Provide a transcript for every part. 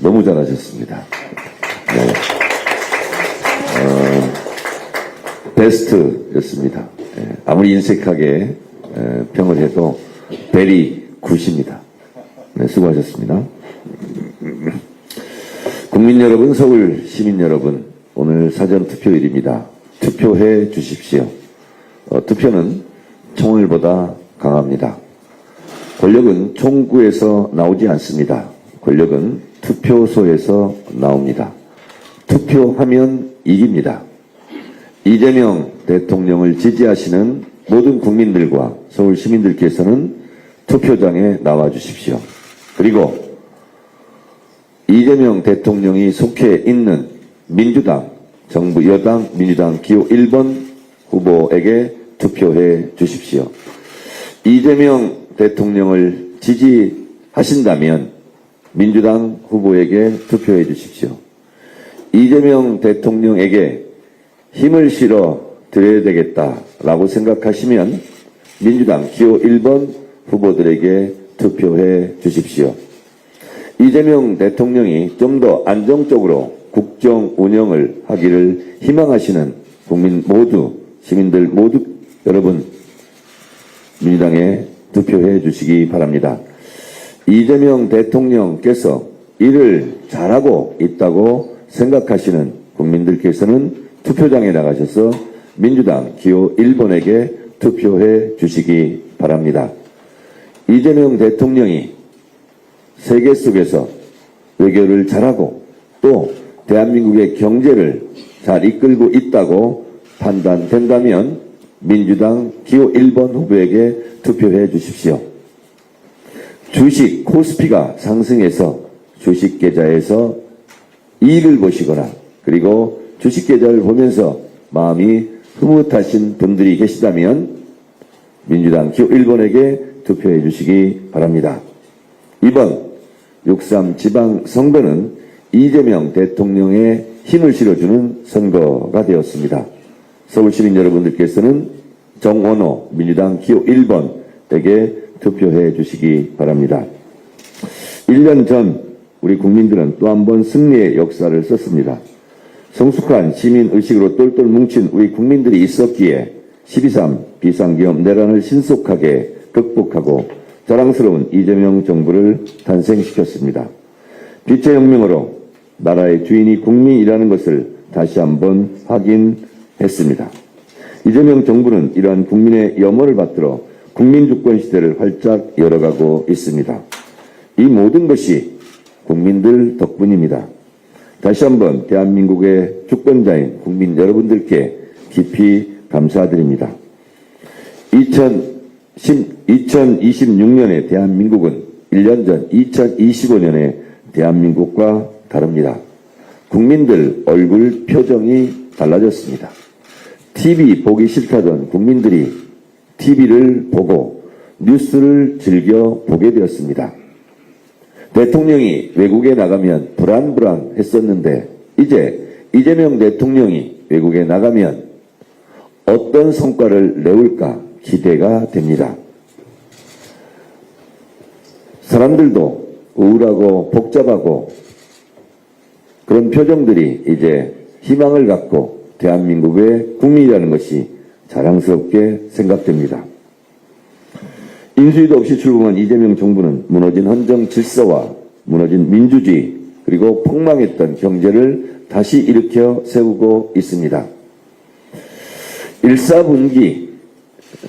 너무 잘하셨습니다. 네. 베스트였습니다. 네. 아무리 인색하게 평을 해도 베리 굿입니다. 네, 수고하셨습니다. 국민 여러분, 서울 시민 여러분, 오늘 사전투표일입니다. 투표해 주십시오. 투표는 총을보다 강합니다. 권력은 총구에서 나오지 않습니다. 권력은 투표소에서 나옵니다. 투표하면 이깁니다. 이재명 대통령을 지지하시는 모든 국민들과 서울 시민들께서는 투표장에 나와 주십시오. 그리고 이재명 대통령이 속해 있는 민주당, 정부 여당 민주당 기호 1번 후보에게 투표해 주십시오. 이재명 대통령을 지지하신다면 민주당 후보에게 투표해 주십시오. 이재명 대통령에게 힘을 실어 드려야 되겠다라고 생각하시면 민주당 기호 1번 후보들에게 투표해 주십시오. 이재명 대통령이 좀 더 안정적으로 국정 운영을 하기를 희망하시는 국민 모두, 시민들 모두 여러분 민주당에 투표해 주시기 바랍니다. 이재명 대통령께서 일을 잘하고 있다고 생각하시는 국민들께서는 투표장에 나가셔서 민주당 기호 1번에게 투표해 주시기 바랍니다. 이재명 대통령이 세계 속에서 외교를 잘하고 또 대한민국의 경제를 잘 이끌고 있다고 판단된다면 민주당 기호 1번 후보에게 투표해 주십시오. 주식 코스피가 상승해서 주식 계좌에서 이익을 보시거나 그리고 주식 계좌를 보면서 마음이 흐뭇하신 분들이 계시다면 민주당 기호 1번에게 투표해 주시기 바랍니다. 이번 6.3 지방선거는 이재명 대통령의 힘을 실어주는 선거가 되었습니다. 서울시민 여러분들께서는 정원호 민주당 기호 1번에게 투표해 주시기 바랍니다. 1년 전 우리 국민들은 또 한 번 승리의 역사를 썼습니다. 성숙한 시민의식으로 똘똘 뭉친 우리 국민들이 있었기에 12.3 비상기업 내란을 신속하게 극복하고 자랑스러운 이재명 정부를 탄생시켰습니다. 빛의 혁명으로 나라의 주인이 국민이라는 것을 다시 한번 확인했습니다. 이재명 정부는 이러한 국민의 염원을 받들어 국민주권 시대를 활짝 열어가고 있습니다. 이 모든 것이 국민들 덕분입니다. 다시 한번 대한민국의 주권자인 국민 여러분들께 깊이 감사드립니다. 2026년의 대한민국은 1년 전 2025년의 대한민국과 다릅니다. 국민들 얼굴 표정이 달라졌습니다. TV 보기 싫다던 국민들이 TV를 보고 뉴스를 즐겨 보게 되었습니다. 대통령이 외국에 나가면 불안했었는데 이제 이재명 대통령이 외국에 나가면 어떤 성과를 내올까 기대가 됩니다. 사람들도 우울하고 복잡하고 그런 표정들이 이제 희망을 갖고 대한민국의 국민이라는 것이 자랑스럽게 생각됩니다. 인수위도 없이 출범한 이재명 정부는 무너진 헌정 질서와 무너진 민주주의 그리고 폭망했던 경제를 다시 일으켜 세우고 있습니다. 1·4분기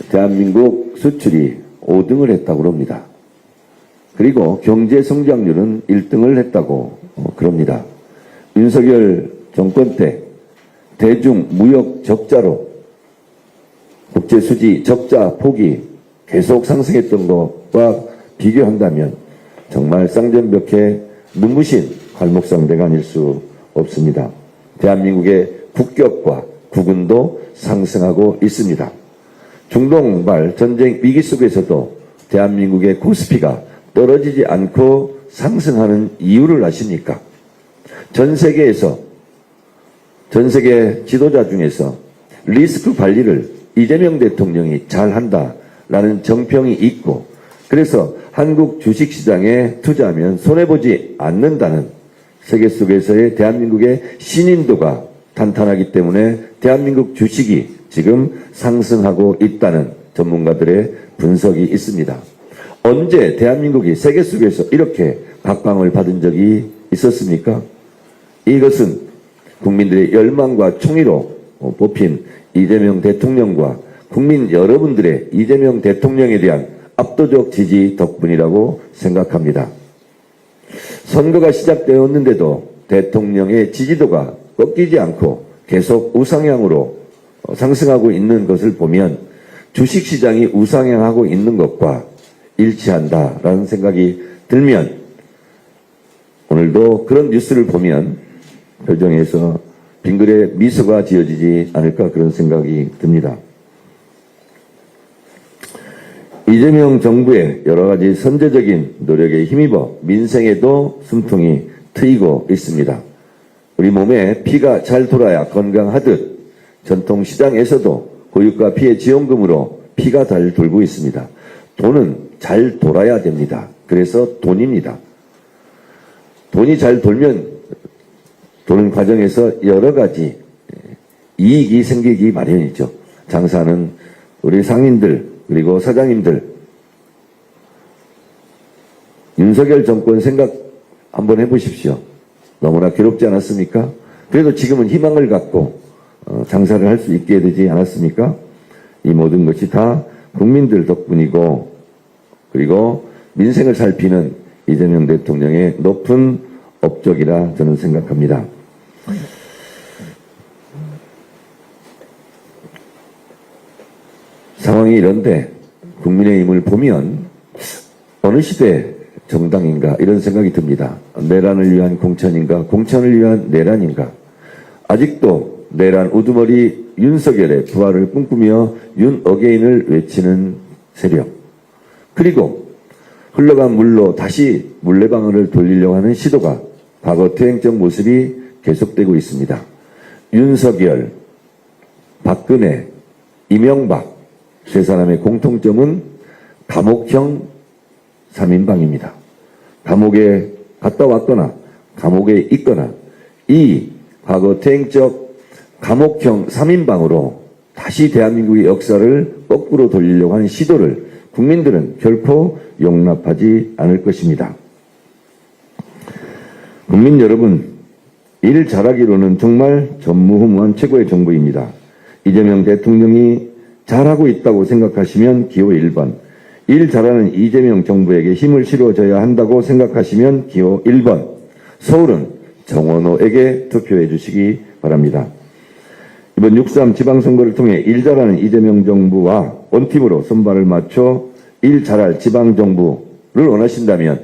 대한민국 수출이 5등을 했다고 합니다. 그리고 경제 성장률은 1등을 했다고 그럽니다. 윤석열 정권 때 대중 무역 적자로 국제 수지 적자 폭이 계속 상승했던 것과 비교한다면 정말 쌍전벽해 눈부신 발목상대가 아닐 수 없습니다. 대한민국의 국격과 국운도 상승하고 있습니다. 중동발 전쟁 위기 속에서도 대한민국의 코스피가 떨어지지 않고 상승하는 이유를 아십니까? 전 세계 지도자 중에서 리스크 관리를 이재명 대통령이 잘한다라는 정평이 있고 그래서 한국 주식시장에 투자하면 손해보지 않는다는 세계 속에서의 대한민국의 신인도가 탄탄하기 때문에 대한민국 주식이 지금 상승하고 있다는 전문가들의 분석이 있습니다. 언제 대한민국이 세계 속에서 이렇게 각광을 받은 적이 있었습니까? 이것은 국민들의 열망과 총의로 뽑힌 이재명 대통령과 국민 여러분들의 이재명 대통령에 대한 압도적 지지 덕분이라고 생각합니다. 선거가 시작되었는데도 대통령의 지지도가 꺾이지 않고 계속 우상향으로 상승하고 있는 것을 보면 주식시장이 우상향하고 있는 것과 일치한다라는 생각이 들면 오늘도 그런 뉴스를 보면 표정에서 빙글에 미소가 지어지지 않을까 그런 생각이 듭니다. 이재명 정부의 여러 가지 선제적인 노력에 힘입어 민생에도 숨통이 트이고 있습니다. 우리 몸에 피가 잘 돌아야 건강하듯 전통시장에서도 고유가 피해 지원금으로 피가 잘 돌고 있습니다. 돈은 잘 돌아야 됩니다. 그래서 돈입니다. 돈이 잘 돌면 도는 과정에서 여러 가지 이익이 생기기 마련이죠. 장사는 우리 상인들 그리고 사장님들 윤석열 정권 생각 한번 해보십시오. 너무나 괴롭지 않았습니까? 그래도 지금은 희망을 갖고 장사를 할 수 있게 되지 않았습니까? 이 모든 것이 다 국민들 덕분이고 그리고 민생을 살피는 이재명 대통령의 높은 업적이라 저는 생각합니다. 상황이 이런데 국민의힘을 보면 어느 시대 정당인가 이런 생각이 듭니다. 내란을 위한 공천인가 공천을 위한 내란인가. 아직도 내란 우두머리 윤석열의 부활을 꿈꾸며 윤 어게인을 외치는 세력, 그리고 흘러간 물로 다시 물레방아를 돌리려고 하는 시도가 과거 퇴행적 모습이 계속되고 있습니다. 윤석열, 박근혜, 이명박 세 사람의 공통점은 감옥형 3인방입니다. 감옥에 갔다 왔거나 감옥에 있거나 이 과거 퇴행적 감옥형 3인방으로 다시 대한민국의 역사를 거꾸로 돌리려고 하는 시도를 국민들은 결코 용납하지 않을 것입니다. 국민 여러분, 일 잘하기로는 정말 전무후무한 최고의 정부입니다. 이재명 대통령이 잘하고 있다고 생각하시면 기호 1번, 일 잘하는 이재명 정부에게 힘을 실어줘야 한다고 생각하시면 기호 1번, 서울은 정원호에게 투표해 주시기 바랍니다. 이번 6.3 지방선거를 통해 일 잘하는 이재명 정부와 원팀으로 손발을 맞춰 일 잘할 지방정부를 원하신다면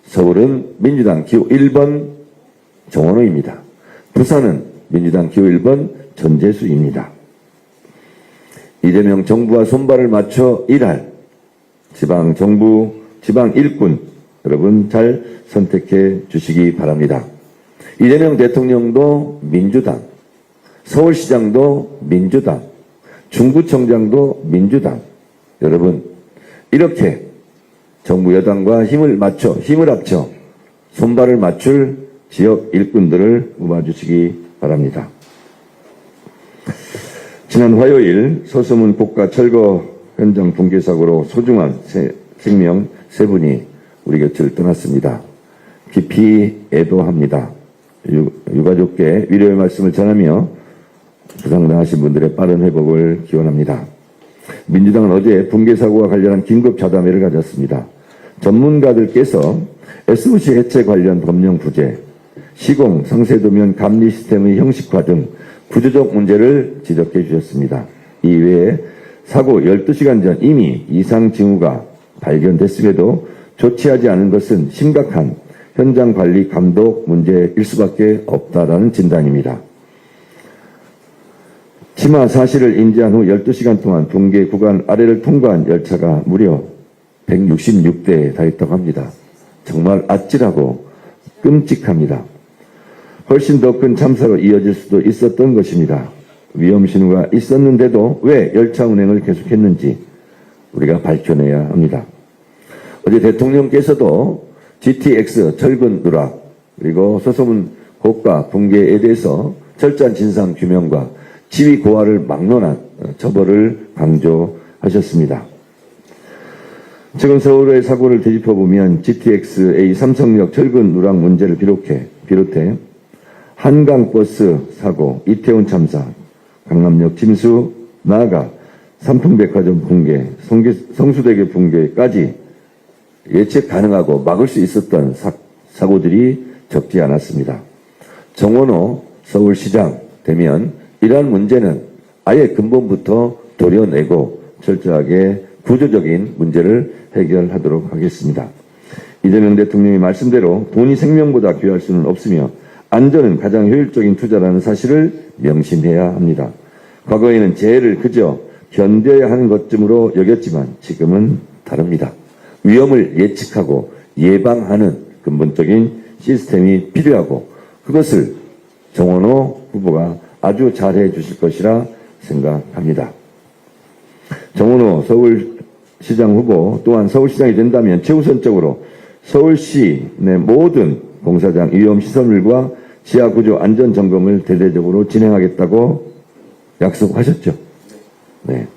서울은 민주당 기호 1번 정원호입니다. 부산은 민주당 기호 1번 전재수입니다. 이재명 정부와 손발을 맞춰 일할 지방정부, 지방 일꾼 여러분 잘 선택해 주시기 바랍니다. 이재명 대통령도 민주당, 서울시장도 민주당, 중구청장도 민주당. 여러분 이렇게 정부 여당과 힘을 합쳐 손발을 맞출 지역 일꾼들을 뽑아주시기 바랍니다. 지난 화요일 서소문 고가 철거 현장 붕괴 사고로 소중한 생명 3분이 우리 곁을 떠났습니다. 깊이 애도합니다. 유가족께 위로의 말씀을 전하며 부상당하신 분들의 빠른 회복을 기원합니다. 민주당은 어제 붕괴 사고와 관련한 긴급 자담회를 가졌습니다. 전문가들께서 SOC 해체 관련 법령 부재, 시공, 상세도면 감리 시스템의 형식화 등 구조적 문제를 지적해 주셨습니다. 이외에 사고 12시간 전 이미 이상 징후가 발견됐음에도 조치하지 않은 것은 심각한 현장 관리 감독 문제일 수밖에 없다라는 진단입니다. 치마 사실을 인지한 후 12시간 동안 붕괴 구간 아래를 통과한 열차가 무려 166대에 달했다고 합니다. 정말 아찔하고 끔찍합니다. 훨씬 더 큰 참사로 이어질 수도 있었던 것입니다. 위험 신호가 있었는데도 왜 열차 운행을 계속했는지 우리가 밝혀내야 합니다. 어제 대통령께서도 GTX 철근 누락 그리고 서소문 고가 붕괴에 대해서 철저한 진상 규명과 지위 고하를 막론한 처벌을 강조하셨습니다. 최근 서울의 사고를 되짚어보면 GTX-A 삼성역 철근 누락 문제를 비롯해 한강버스 사고, 이태원 참사, 강남역 침수, 나아가 삼풍백화점 붕괴, 성수대교 붕괴까지 예측 가능하고 막을 수 있었던 사고들이 적지 않았습니다. 정원호 서울시장 되면 이러한 문제는 아예 근본부터 도려내고 철저하게 구조적인 문제를 해결하도록 하겠습니다. 이재명 대통령의 말씀대로 돈이 생명보다 귀할 수는 없으며 안전은 가장 효율적인 투자라는 사실을 명심해야 합니다. 과거에는 재해를 그저 견뎌야 하는 것쯤으로 여겼지만 지금은 다릅니다. 위험을 예측하고 예방하는 근본적인 시스템이 필요하고 그것을 정원호 후보가 아주 잘해 주실 것이라 생각합니다. 정원호 서울시장 후보 또한 서울시장이 된다면 최우선적으로 서울시 내 모든 공사장 위험시설물과 지하구조 안전점검을 대대적으로 진행하겠다고 약속하셨죠. 네.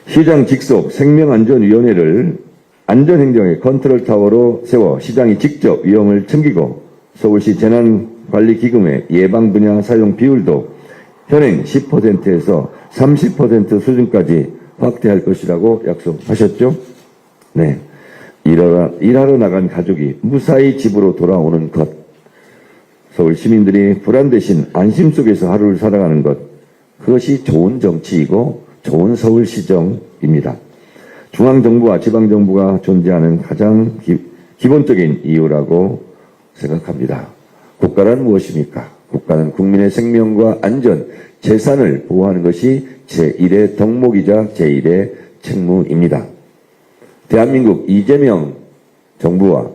시장 직속 생명안전위원회를 안전행정의 컨트롤타워로 세워 시장이 직접 위험을 챙기고 서울시 재난관리기금의 예방 분야 사용 비율도 현행 10%에서 30% 수준까지 확대할 것이라고 약속하셨죠? 네. 일하러 나간 가족이 무사히 집으로 돌아오는 것. 서울 시민들이 불안 대신 안심 속에서 하루를 살아가는 것. 그것이 좋은 정치이고 좋은 서울시정입니다. 중앙정부와 지방정부가 존재하는 가장 기본적인 이유라고 생각합니다. 국가란 무엇입니까? 국가는 국민의 생명과 안전, 재산을 보호하는 것이 제1의 덕목이자 제1의 책무입니다. 대한민국 이재명 정부와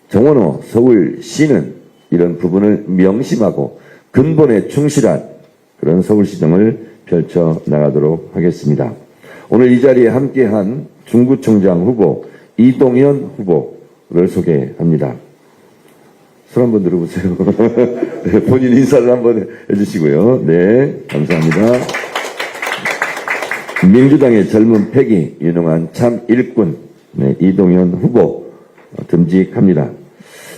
정원호 서울시는 이런 부분을 명심하고 근본에 충실한 그런 서울시정을 펼쳐 나가도록 하겠습니다. 오늘 이 자리에 함께한 중구청장 후보 이동현 후보를 소개합니다. 손 한번 들어보세요. 네, 본인 인사를 한번 해주시고요. 네, 감사합니다. 민주당의 젊은 패기, 유능한 참 일꾼, 네, 이동현 후보 듬직합니다.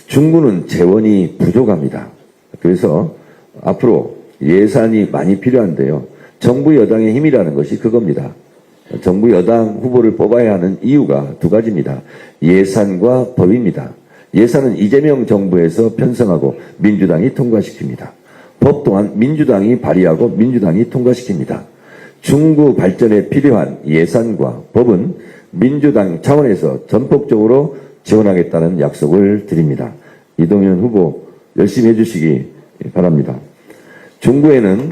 중구는 재원이 부족합니다. 그래서 앞으로 예산이 많이 필요한데요. 정부 여당의 힘이라는 것이 그겁니다. 정부 여당 후보를 뽑아야 하는 이유가 두 가지입니다. 예산과 법입니다. 예산은 이재명 정부에서 편성하고 민주당이 통과시킵니다. 법 또한 민주당이 발의하고 민주당이 통과시킵니다. 중구 발전에 필요한 예산과 법은 민주당 차원에서 전폭적으로 지원하겠다는 약속을 드립니다. 이동현 후보 열심히 해주시기 바랍니다. 중구에는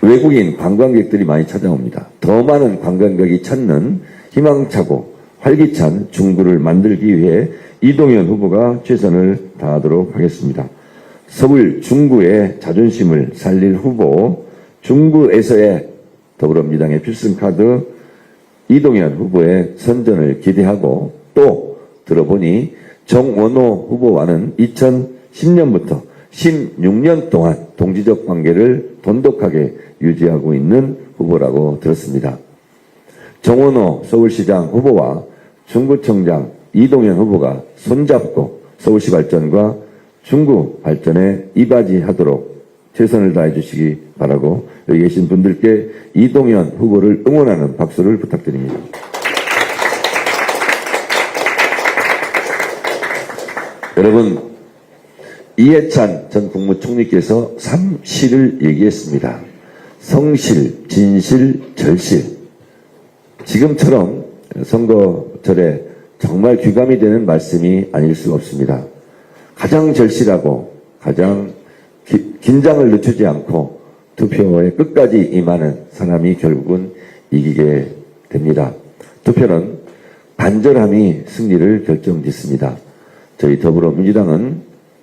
외국인 관광객들이 많이 찾아옵니다. 더 많은 관광객이 찾는 희망차고 활기찬 중구를 만들기 위해 이동현 후보가 최선을 다하도록 하겠습니다. 서울 중구의 자존심을 살릴 후보, 중구에서의 더불어민주당의 필승카드 이동현 후보의 선전을 기대하고 또 들어보니 정원호 후보와는 2010년부터 16년 동안 동지적 관계를 돈독하게 유지하고 있는 후보라고 들었습니다. 정원호 서울시장 후보와 중구청장 이동현 후보가 손잡고 서울시 발전과 중구 발전에 이바지하도록 최선을 다해 주시기 바라고 여기 계신 분들께 이동현 후보를 응원하는 박수를 부탁드립니다. 여러분, 이해찬 전 국무총리께서 3실을 얘기했습니다. 성실, 진실, 절실. 지금처럼 선거철에 정말 귀감이 되는 말씀이 아닐 수가 없습니다. 가장 절실하고 가장 긴장을 늦추지 않고 투표에 끝까지 임하는 사람이 결국은 이기게 됩니다. 투표는 간절함이 승리를 결정짓습니다. 저희 더불어민주당은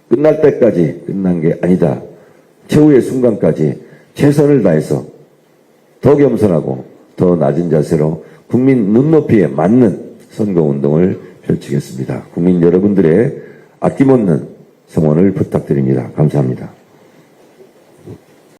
끝날 때까지 끝난 게 아니다. 최후의 순간까지 최선을 다해서 더 겸손하고 더 낮은 자세로 국민 눈높이에 맞는 선거운동을 펼치겠습니다. 국민 여러분들의 아낌없는 성원을 부탁드립니다. 감사합니다.